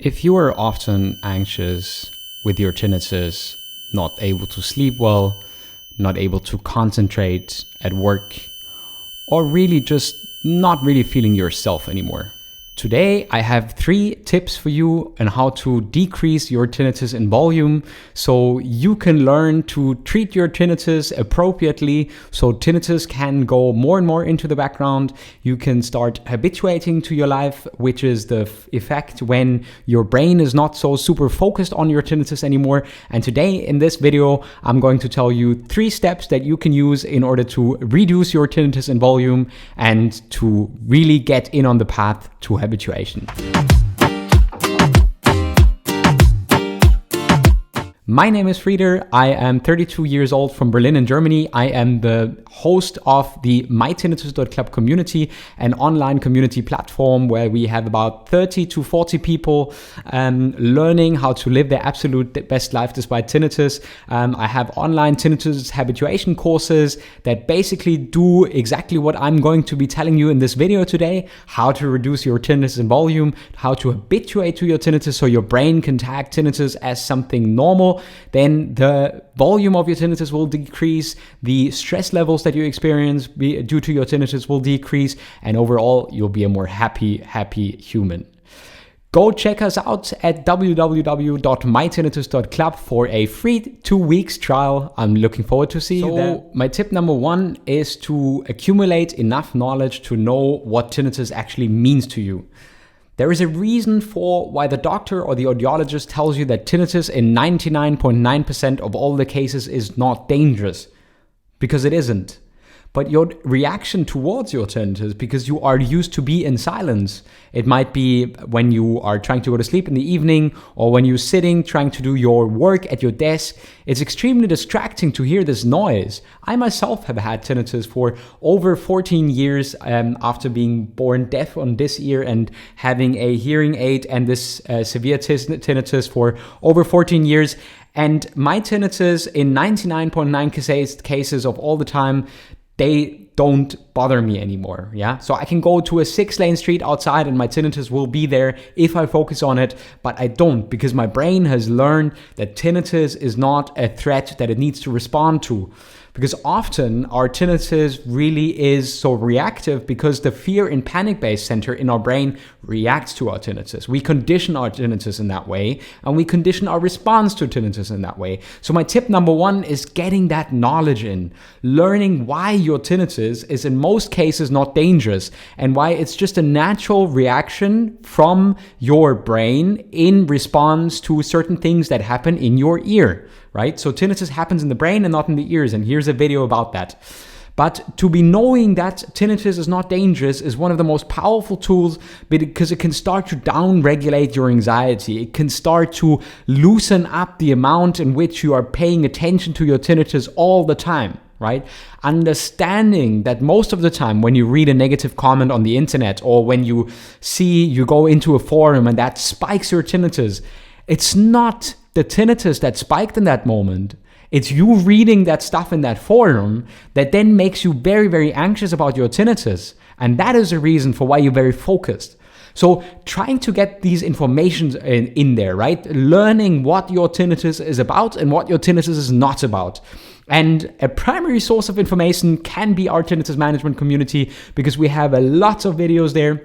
If you are often anxious with your tinnitus, not able to sleep well, not able to concentrate at work, or really just not really feeling yourself anymore, today I have 3 tips for you on how to decrease your tinnitus in volume so you can learn to treat your tinnitus appropriately so tinnitus can go more and more into the background. You can start habituating to your life, which is the effect when your brain is not so super focused on your tinnitus anymore. And today in this video, I'm going to tell you 3 steps that you can use in order to reduce your tinnitus in volume and to really get in on the path to habituation. My name is Frieder. I am 32 years old from Berlin in Germany. I am the host of the mytinnitus.club community, an online community platform where we have about 30 to 40 people learning how to live their absolute best life despite tinnitus. I have online tinnitus habituation courses that basically do exactly what I'm going to be telling you in this video today: how to reduce your tinnitus in volume, how to habituate to your tinnitus so your brain can tag tinnitus as something normal. Then the volume of your tinnitus will decrease, the stress levels that you experience due to your tinnitus will decrease, and overall you'll be a more happy human. Go check us out at www.mytinnitus.club for a free 2 weeks trial. I'm looking forward to see you there. My tip number 1 is to accumulate enough knowledge to know what tinnitus actually means to you. There is a reason for why the doctor or the audiologist tells you that tinnitus in 99.9% of all the cases is not dangerous, because it isn't. But your reaction towards your tinnitus, because you are used to be in silence. It might be when you are trying to go to sleep in the evening, or when you're sitting trying to do your work at your desk. It's extremely distracting to hear this noise. I myself have had tinnitus for over 14 years after being born deaf on this ear and having a hearing aid and this severe tinnitus for over 14 years. And my tinnitus in 99.9% cases of all the time, they don't bother me anymore, yeah? So I can go to a 6-lane street outside and my tinnitus will be there if I focus on it, but I don't, because my brain has learned that tinnitus is not a threat that it needs to respond to. Because often our tinnitus really is so reactive because the fear and panic-based center in our brain reacts to our tinnitus. We condition our tinnitus in that way, and we condition our response to tinnitus in that way. So my tip number 1 is getting that knowledge in, learning why your tinnitus is in most cases not dangerous and why it's just a natural reaction from your brain in response to certain things that happen in your ear. Right? So tinnitus happens in the brain and not in the ears, and here's a video about that. But to be knowing that tinnitus is not dangerous is one of the most powerful tools, because it can start to down-regulate your anxiety. It can start to loosen up the amount in which you are paying attention to your tinnitus all the time. Right? Understanding that most of the time when you read a negative comment on the internet, or when you go into a forum and that spikes your tinnitus, it's not the tinnitus that spiked in that moment. It's you reading that stuff in that forum that then makes you very, very anxious about your tinnitus. And that is a reason for why you're very focused. So trying to get these informations in there, right? Learning what your tinnitus is about and what your tinnitus is not about. And a primary source of information can be our tinnitus management community, because we have a lot of videos there.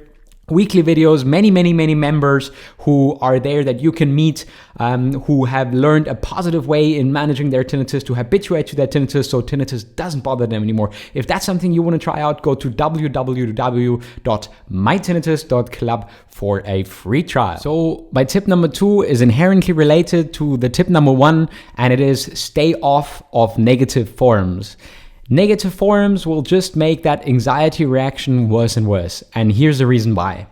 Weekly videos, many members who are there that you can meet, who have learned a positive way in managing their tinnitus to habituate to their tinnitus so tinnitus doesn't bother them anymore. If that's something you want to try out, go to www.mytinnitus.club for a free trial. So my tip number 2 is inherently related to the tip number 1, and it is stay off of negative forums. Negative forums will just make that anxiety reaction worse and worse. And here's the reason why.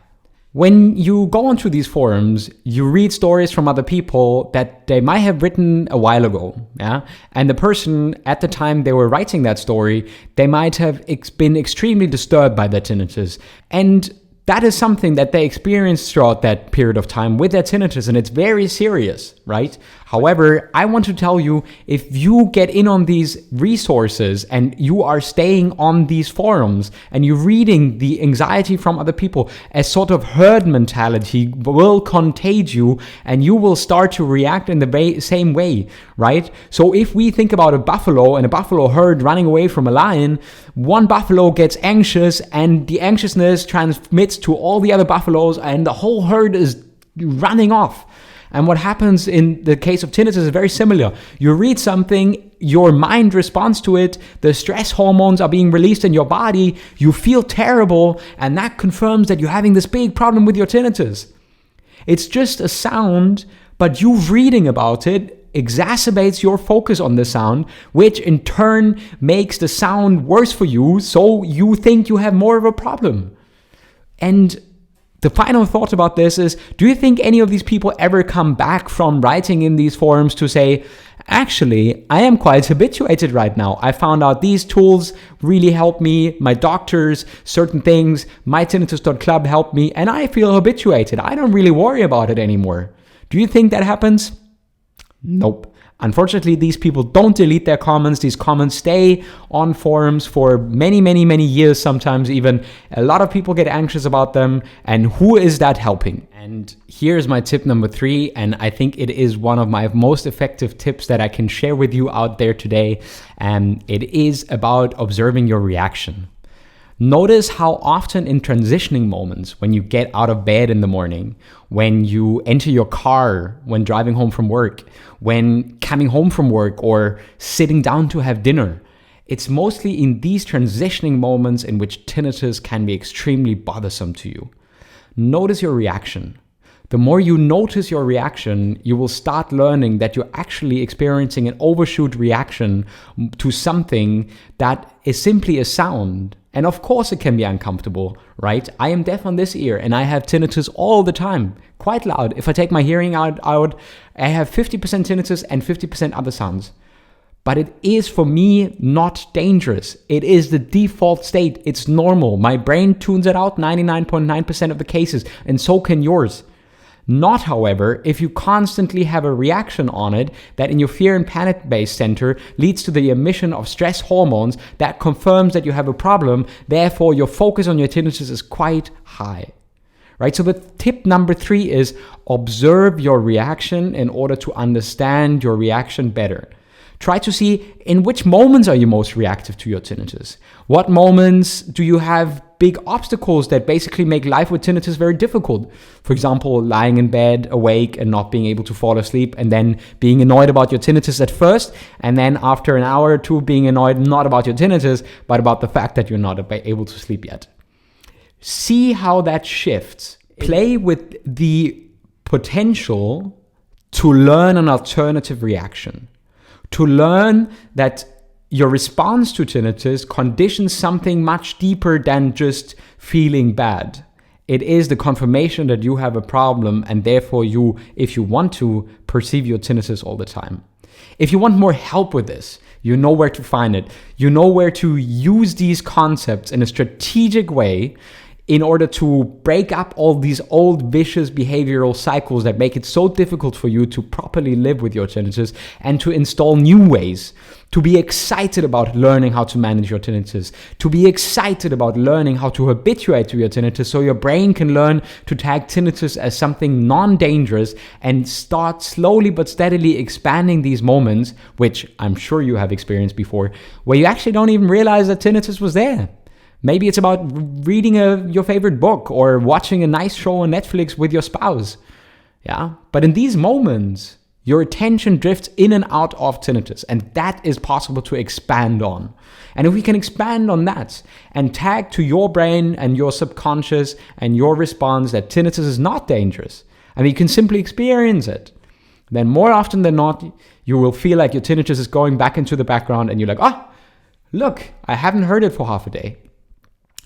When you go onto these forums, you read stories from other people that they might have written a while ago, yeah? And the person at the time they were writing that story, they might have been extremely disturbed by their tinnitus. And that is something that they experience throughout that period of time with their tinnitus, and it's very serious, right? However, I want to tell you, if you get in on these resources and you are staying on these forums and you're reading the anxiety from other people, a sort of herd mentality will contagion you, and you will start to react in the same way, right? So if we think about a buffalo and a buffalo herd running away from a lion, one buffalo gets anxious and the anxiousness transmits to all the other buffaloes and the whole herd is running off. And what happens in the case of tinnitus is very similar. You read something, your mind responds to it, the stress hormones are being released in your body, you feel terrible, and that confirms that you're having this big problem with your tinnitus. It's just a sound, but you reading about it exacerbates your focus on the sound, which in turn makes the sound worse for you, so you think you have more of a problem. And the final thought about this is, do you think any of these people ever come back from writing in these forums to say, actually, I am quite habituated right now. I found out these tools really help me, my doctors, certain things, mytinnitus.club helped me, and I feel habituated. I don't really worry about it anymore. Do you think that happens? Nope. Unfortunately, these people don't delete their comments. These comments stay on forums for many, many, many years, sometimes even. A lot of people get anxious about them. And who is that helping? And here's my tip number 3. And I think it is one of my most effective tips that I can share with you out there today. And it is about observing your reaction. Notice how often in transitioning moments, when you get out of bed in the morning, when you enter your car, when driving home from work, when coming home from work or sitting down to have dinner, it's mostly in these transitioning moments in which tinnitus can be extremely bothersome to you. Notice your reaction. The more you notice your reaction, you will start learning that you're actually experiencing an overshoot reaction to something that is simply a sound. And of course it can be uncomfortable, right? I am deaf on this ear and I have tinnitus all the time, quite loud. If I take my hearing out, I have 50% tinnitus and 50% other sounds. But it is, for me, not dangerous. It is the default state. It's normal. My brain tunes it out 99.9% of the cases, and so can yours. Not, however, if you constantly have a reaction on it that in your fear and panic-based center leads to the emission of stress hormones that confirms that you have a problem, therefore your focus on your tinnitus is quite high. Right? So the tip number 3 is observe your reaction in order to understand your reaction better. Try to see in which moments are you most reactive to your tinnitus. What moments do you have big obstacles that basically make life with tinnitus very difficult? For example, lying in bed, awake and not being able to fall asleep, and then being annoyed about your tinnitus at first, and then after an hour or two being annoyed not about your tinnitus, but about the fact that you're not able to sleep yet. See how that shifts. Play with the potential to learn an alternative reaction. To learn that your response to tinnitus conditions something much deeper than just feeling bad. It is the confirmation that you have a problem, and therefore you, if you want to, perceive your tinnitus all the time. If you want more help with this, you know where to find it. You know where to use these concepts in a strategic way in order to break up all these old vicious behavioral cycles that make it so difficult for you to properly live with your tinnitus, and to install new ways, to be excited about learning how to manage your tinnitus, to be excited about learning how to habituate to your tinnitus so your brain can learn to tag tinnitus as something non-dangerous and start slowly but steadily expanding these moments, which I'm sure you have experienced before, where you actually don't even realize that tinnitus was there. Maybe it's about reading your favorite book or watching a nice show on Netflix with your spouse. Yeah, but in these moments, your attention drifts in and out of tinnitus, and that is possible to expand on. And if we can expand on that and tag to your brain and your subconscious and your response that tinnitus is not dangerous, and you can simply experience it, then more often than not, you will feel like your tinnitus is going back into the background and you're like, look, I haven't heard it for half a day.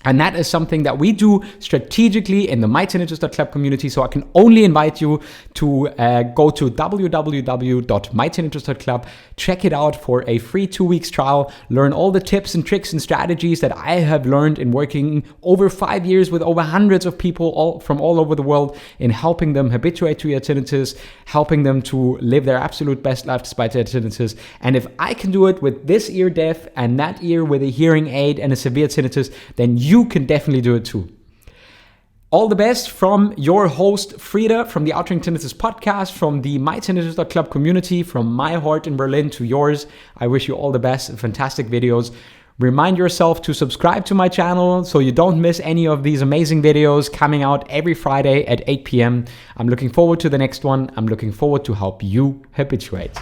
And that is something that we do strategically in the mytinnitus.club community. So I can only invite you to go to www.mytinnitus.club, check it out for a free 2 weeks trial, learn all the tips and tricks and strategies that I have learned in working over 5 years with over hundreds of people from all over the world in helping them habituate to their tinnitus, helping them to live their absolute best life despite their tinnitus. And if I can do it with this ear deaf and that ear with a hearing aid and a severe tinnitus, then you can definitely do it too. All the best from your host, Frida, from the Outring Tinnitus podcast, from the mytinnitus.club community, from my heart in Berlin to yours. I wish you all the best, fantastic videos. Remind yourself to subscribe to my channel so you don't miss any of these amazing videos coming out every Friday at 8 p.m. I'm looking forward to the next one. I'm looking forward to help you habituate.